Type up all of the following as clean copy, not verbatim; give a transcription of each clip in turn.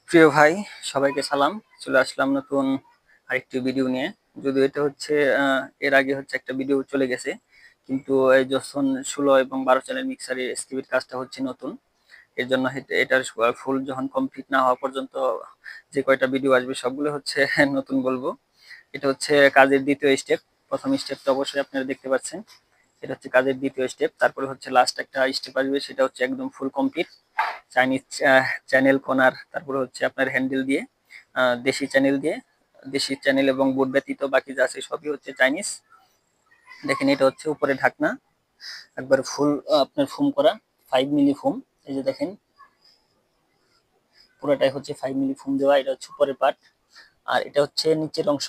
প্রিয় ভাই, সবাইকে সালাম। চলে আসলাম নতুন আরেকটি ভিডিও নিয়ে। যদিও এটা হচ্ছে এর আগে হচ্ছে একটা ভিডিও চলে গেছে, কিন্তু এই যখন 16 এবং 12 চ্যানেল মিক্সারের এসকিবির কাজটা হচ্ছে নতুন। এর জন্য এটার ফুল যখন কমপ্লিট না হওয়া পর্যন্ত যে কয়টা ভিডিও আসবে সবগুলো হচ্ছে নতুন বলবো। এটা হচ্ছে কাজের দ্বিতীয় স্টেপ। প্রথম স্টেপটা অবশ্যই আপনারা দেখতে পাচ্ছেন, এটা হচ্ছে কাজের দ্বিতীয় স্টেপ। তারপরে হচ্ছে লাস্ট একটা স্টেপ আসবে, সেটা হচ্ছে একদম full complete Chinese channel corner, তারপরে হচ্ছে আপনার হ্যান্ডেল দিয়ে দেশি চ্যানেল দিয়ে, দেশি চ্যানেল এবং বোর্ড ব্যতীত বাকি যা আছে সবই হচ্ছে চাইনিজ। দেখেন এটা হচ্ছে উপরে ঢাকনা, একবার ফুল আপনার ফোম করা 5 মিলি ফোম। এই যে দেখেন পুরোটাই হচ্ছে 5 মিলি ফোম দেওয়া। এটা হচ্ছে উপরের পার্ট, আর এটা হচ্ছে নিচের অংশ,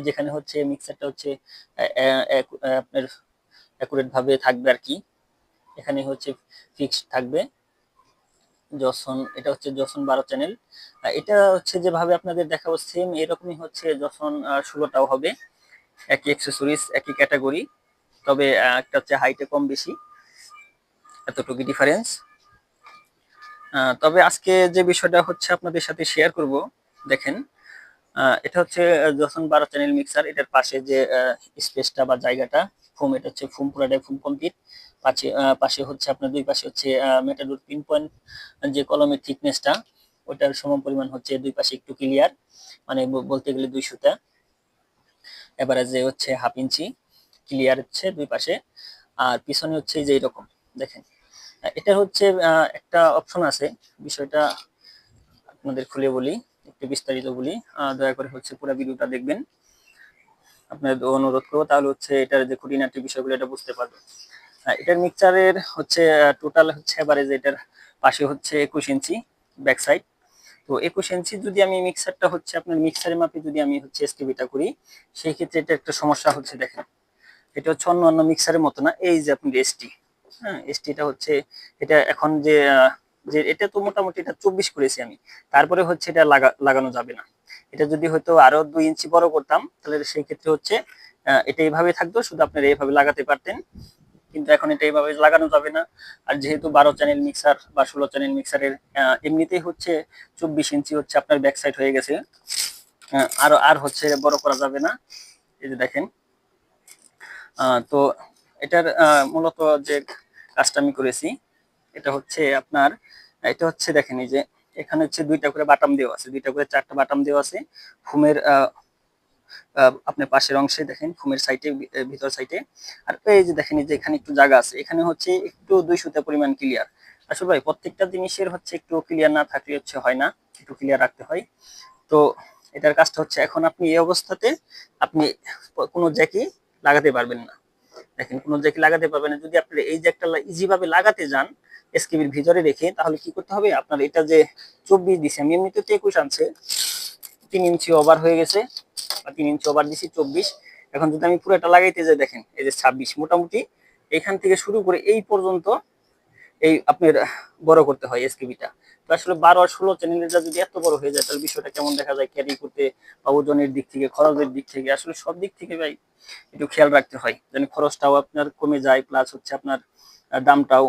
যেখানে হচ্ছে মিক্সারটা হচ্ছে আপনার অ্যাকুরেট ভাবে থাকবে আর কি। এখানে হচ্ছে ফিক্সড থাকবে যশন। এটা হচ্ছে যশন 12 চ্যানেল। এটা হচ্ছে যেভাবে আপনাদের দেখাবো সেম এরকমই হচ্ছে যশন 16টাও হবে। একই অ্যাক্সেসরিজ, একই ক্যাটাগরি, তবে একটা হচ্ছে হাইটে কম বেশি, এতটুকু ডিফারেন্স। তবে আজকে যে বিষয়টা হচ্ছে আপনাদের সাথে শেয়ার করব, দেখেন এটা হচ্ছে যশন 12 চ্যানেল মিক্সার। এটার পাশে যে স্পেসটা বা জায়গাটা ফোম, এটা হচ্ছে ফোম, পুরাটাই ফোম কমপ্লিট। পাশে হচ্ছে আপনার দুই পাশে হচ্ছে মেটাডোর পিন পয়েন্ট, যে কলমের থিকনেসটা ওটার সম পরিমাণ হচ্ছে দুই পাশে একটু ক্লিয়ার, মানে বলতে গেলে 2 সুতা। এভারেজে হচ্ছে 1/2 ইঞ্চি ক্লিয়ার হচ্ছে দুই পাশে। আর পিছনে হচ্ছে যে এরকম দেখেন। এটা হচ্ছে একটা অপশন আছে, বিষয়টা আপনাদের খুলে বলি, একটু বিস্তারিত বলি। দয়া করে হচ্ছে পুরো ভিডিওটা দেখবেন, আপনাদের অনুরোধ করবো, তাহলে হচ্ছে এটার যে খুঁটিনাটি বিষয়গুলো এটা বুঝতে পারবেন। এটার মিক্সচারের হচ্ছে টোটাল হচ্ছে এভারেজ এটার পাশে হচ্ছে 21 ইঞ্চি ব্যাক সাইড। তো 21 ইঞ্চি যদি আমি মিক্সারটা হচ্ছে আপনার মিক্সারের মাপে যদি আমি হচ্ছে এসকেবিটা করি, সেই ক্ষেত্রে এটা একটা সমস্যা হচ্ছে। দেখেন এটা হচ্ছে অন্য অন্য মিক্সারের মতো না। এই যে আপনি এসটি, হ্যাঁ এসটিটা হচ্ছে এটা এখন যে যে এটা তো মোটামুটি এটা 24 করেছি আমি, তারপরে হচ্ছে এটা লাগানো যাবে না। এটা যদি হয়তো আরো 2 ইঞ্চি বড় করতাম তাহলে সেই ক্ষেত্রে হচ্ছে এটা এইভাবে থাকতো, শুধু আপনারা এইভাবে লাগাতে পারতেন, কিন্তু এখন এটা এইভাবে লাগানো যাবে না। আর যেহেতু 12 চ্যানেল মিক্সার বা 16 চ্যানেল মিক্সারের এমনিতেই হচ্ছে 24 ইঞ্চি হচ্ছে আপনার ব্যাক সাইড হয়ে গেছে, আর হচ্ছে বড় করা যাবে না। এই যে দেখেন তো এটার মূলত যে কাজটা আমি করেছি, এটা হচ্ছে আপনার, এটা হচ্ছে দেখেন এই যে এখানে হচ্ছে দুইটা করে বাটাম দেওয়া আছে, দুইটা করে চারটা বাটাম দেওয়া আছে ফুমের আপনার পাশের অংশে দেখেন, ফুমের সাইডে ভিতর সাইডে। আর এই যে দেখেন এই যে এখানে একটু জায়গা আছে, এখানে হচ্ছে একটু 2 সুতা পরিমাণ ক্লিয়ার। আসলে ভাই প্রত্যেকটা জিনিসের হচ্ছে একটু ক্লিয়ার না থাকলে হচ্ছে হয় না, একটু ক্লিয়ার রাখতে হয়। তো এটার কাজটা হচ্ছে এখন আপনি এই অবস্থাতে আপনি কোনো জ্যাকি লাগাতে পারবেন না। দেখেন কোনো জ্যাকি লাগাতে পারবেন না। যদি আপনি এই জ্যাকটা ইজি ভাবে লাগাতে যান এসকেবির ভিতরে রেখে, তাহলে কি করতে হবে আপনার, এটা যে 24 দিছি আমি, এমনিতে তো 21 আনছে, 3 ইঞ্চি ওভার হয়ে গেছে, বা 3 ইঞ্চি ওভার দিছি 24। এখন যদি আমি পুরোটা লাগাইতে যাই দেখেন এই যে 26, মোটামুটি এখান থেকে শুরু করে এই পর্যন্ত এই আপনার বড় করতে হয় এসকেবিটা। তো আসলে 12 আর 16 চ্যানেলটা যদি এত বড় হয়ে যায় তাহলে বিষয়টা কেমন দেখা যায় ক্যারি করতে, বা ওজনের দিক থেকে, খরচের দিক থেকে, আসলে সব দিক থেকে ভাই একটু খেয়াল রাখতে হয় যেন খরচটাও আপনার কমে যায়, প্লাস হচ্ছে আপনার দামটাও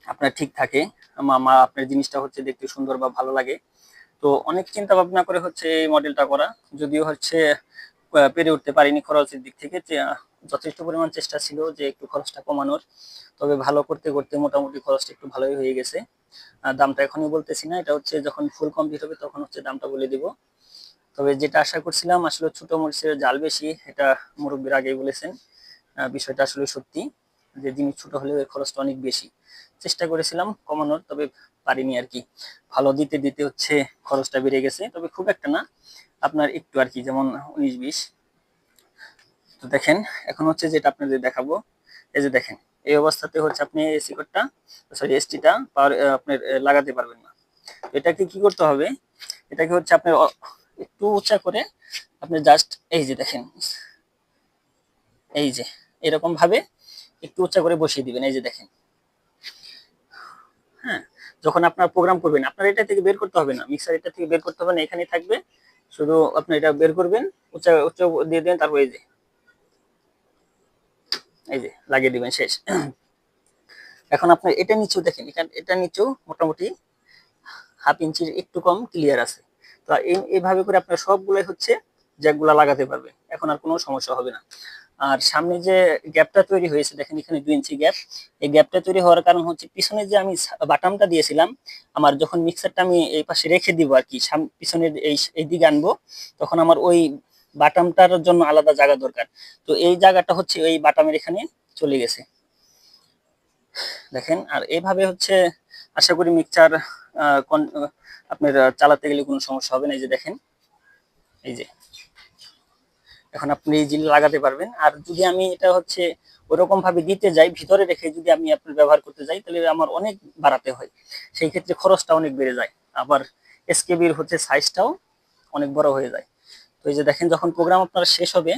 আপনার ঠিক থাকে, আপনার জিনিসটা হচ্ছে দেখতে সুন্দর বা ভালো লাগে। তো অনেক চিন্তা ভাবনা করে হচ্ছে এই মডেলটা করা, যদিও হচ্ছে পেরে উঠতে পারিনি খরচের দিক থেকে। যথেষ্ট পরিমাণ চেষ্টা ছিল যে একটু খরচটা কমানোর, তবে ভালো করতে করতে মোটামুটি খরচটা একটু ভালোই হয়ে গেছে। দামটা এখনই বলতেছি না, এটা হচ্ছে যখন ফুল কমপ্লিট হবে তখন হচ্ছে দামটা বলে দিব। তবে যেটা আশা করছিলাম আসলে ছোট মরিচের জাল বেশি, এটা মুরব্বীর আগেই বলেছেন। বিষয়টা আসলে সত্যি যে জিনিস ছোট হলেও এর খরচটা অনেক বেশি। চেষ্টা করেছিলাম কমানোর, তবে পারিনি আর কি। ভালো দিতে দিতে হচ্ছে খরচটা বেড়ে গেছে, তবে খুব একটা না, আপনার একটু আর কি, যেমন 19-20। তো দেখেন এখন হচ্ছে যেটা আপনাদের দেখাবো, এই যে দেখেন এই অবস্থাতে হচ্ছে আপনি এসি কোডটা, সরি এসটিটা পাওয়ার আপনার লাগাতে পারবেন না। এটাকে কি করতে হবে, এটাকে হচ্ছে আপনার একটু উঁচা করে আপনি জাস্ট এই যে দেখেন, এই যে এরকম ভাবে একটু উঁচা করে বসিয়ে দিবেন। এই যে দেখেন, হ্যাঁ যখন আপনার প্রোগ্রাম করবেন আপনার এটা থেকে বের করতে হবে না, মিক্সার এটা থেকে বের করতে হবে না, এখানেই থাকবে। শুধু আপনি এটা বের করবেন, উঁচা উঁচা দিয়ে দেবেন, তারপর এই যে লাগিয়ে দিবেন, শেষ। এখন আপনার এটা নিচেও দেখেন, এখানে এটা নিচেও মোটামুটি হাফ ইঞ্চির একটু কম ক্লিয়ার আছে। তো এইভাবে করে আপনার সবগুলাই হচ্ছে জ্যাকগুলা লাগাতে পারবে, এখন আর কোনো সমস্যা হবে না। আর সামনে যে গ্যাপটা তৈরি হয়েছে দেখেন, এখানে 2 ইঞ্চি গ্যাপ। এই গ্যাপটা তৈরি হওয়ার কারণ হচ্ছে পিছনে যে আমি বাটামটা দিয়েছিলাম, আমার যখন মিক্সারটা আমি এই পাশে রেখে দিব আর কি, পিছনের এই দিকে আনবো, তখন আমার ওই বাটামটার জন্য আলাদা জায়গা দরকার। তো এই জায়গাটা হচ্ছে ওই বাটামের এখানে চলে গেছে দেখেন। আর এইভাবে হচ্ছে আশা করি মিক্সচার আপনার চালাতে গেলে কোনো সমস্যা হবে না। এই যে দেখেন, এই যে এখন আপনি ইজিলি লাগাতে পারবেন। আর যদি আমি এটা হচ্ছে ওরকম ভাবে দিতে যাই, ভিতরে রেখে যদি আমি আপনার ব্যবহার করতে যাই, তাহলে আমার অনেক বাড়াতে হয়, সেই ক্ষেত্রে খরচটা অনেক বেড়ে যায়। আবার এসকেবির হচ্ছে সাইজটাও অনেক বড় হয়ে যায়। তো এই যে দেখেন, যখন প্রোগ্রাম আপনার শেষ হবে,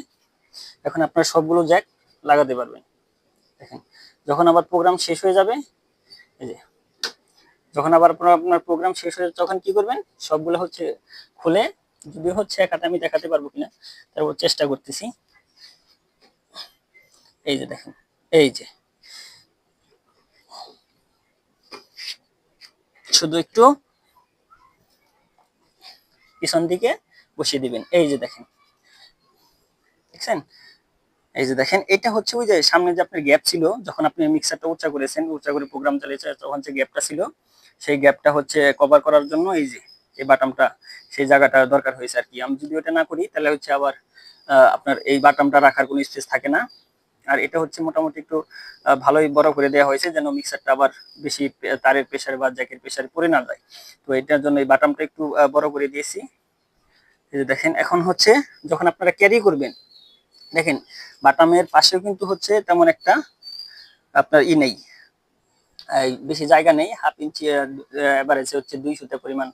এখন আপনার সবগুলো জ্যাক লাগাতে পারবেন। দেখেন, যখন আবার প্রোগ্রাম শেষ হয়ে যাবে, এই যে যখন আবার আপনার প্রোগ্রাম শেষ হয়ে তখন কি করবেন, সবগুলো হচ্ছে খুলে, যদি হচ্ছে এক হাতে আমি দেখাতে পারবো কিনা, তারপর চেষ্টা করতেছি। এই যে দেখেন, এই যে শুধু একটু পিছন দিকে বসিয়ে দিবেন। এই যে দেখেন, দেখছেন? এই যে দেখেন, এটা হচ্ছে ওই যে সামনে যে আপনার গ্যাপ ছিল, যখন আপনি মিক্সারটা উঁচা করেছেন, উঁচা করে প্রোগ্রাম চালিয়েছেন, তখন যে গ্যাপটা ছিল, সেই গ্যাপটা হচ্ছে কভার করার জন্য এই যে এই বাটামটা, সেই জায়গাটা দরকার হয়েছে আর কি। আমি যদি ওটা না করি, তাহলে হচ্ছে আবার আপনার এই বাটামটা রাখার কোনো স্পেস থাকে না। আর এটা হচ্ছে মোটামুটি একটু ভালোই বড় করে দেওয়া হয়েছে, যেন মিক্সারটা আবার বেশি তারের প্রেসারে বা জ্যাকের প্রেসারে পড়ে না যায়। তো এটার জন্য এই বাটামটা একটু বড় করে দিয়েছি। এই যে দেখেন, এখন হচ্ছে যখন আপনারা ক্যারি করবেন, দেখেন বাটামের পাশেও কিন্তু হচ্ছে তেমন একটা আপনার নেই, বেশি জায়গা নেই। হাফ ইঞ্চি এভারেজে হচ্ছে 200 পরিমাণ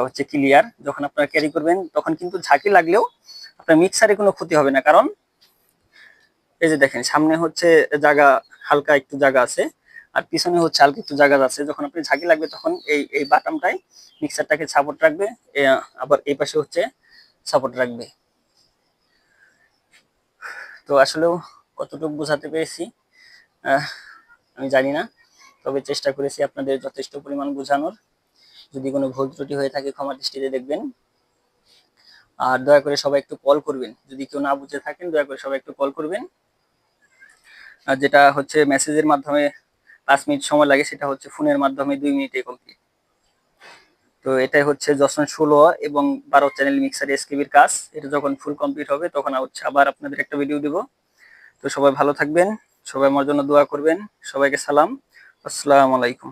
হচ্ছে ক্লিয়ার। যখন আপনারা ক্যারি করবেন, তখন কিন্তু ঝাঁকি লাগলেও আপনার মিক্সারে কোনো ক্ষতি হবে না, কারণ এই যে দেখেন সামনে হচ্ছে জায়গা, হালকা একটু জায়গা আছে, আর পিছনে হচ্ছে হালকা একটু জায়গা আছে। যখন আপনি ঝাঁকি লাগবে, তখন এই এই বাটামটাই মিক্সারটাকে সাপোর্ট রাখবে, আবার এই পাশে হচ্ছে সাপোর্ট রাখবে। তো আসলেও কতটুকু বোঝাতে পেরেছি আমি জানি না, তবে চেষ্টা করেছি আপনাদের যথেষ্ট পরিমাণ বোঝানোর। যদি কোনো ভুল ত্রুটি হয়ে থাকে, ক্ষমা দৃষ্টিতে দেখবেন। আর দয়া করে সবাই একটু কল করবেন, যদি কেউ না বুঝে থাকেন, দয়া করে সবাই একটু কল করবেন। আর যেটা হচ্ছে মেসেজের মাধ্যমে 5 মিনিট সময় লাগে, সেটা হচ্ছে ফোনের মাধ্যমে 2 মিনিটে কমপ্লিট। তো এটাই হচ্ছে যশন 16 এবং 12 চ্যানেল মিক্সার এসকেবির কাজ। এটা যখন ফুল কমপ্লিট হবে, তখন হচ্ছে আবার আপনাদের একটা ভিডিও দিব। তো সবাই ভালো থাকবেন, সবাই আমার জন্য দোয়া করবেন। সবাইকে সালাম, আসসালামু আলাইকুম।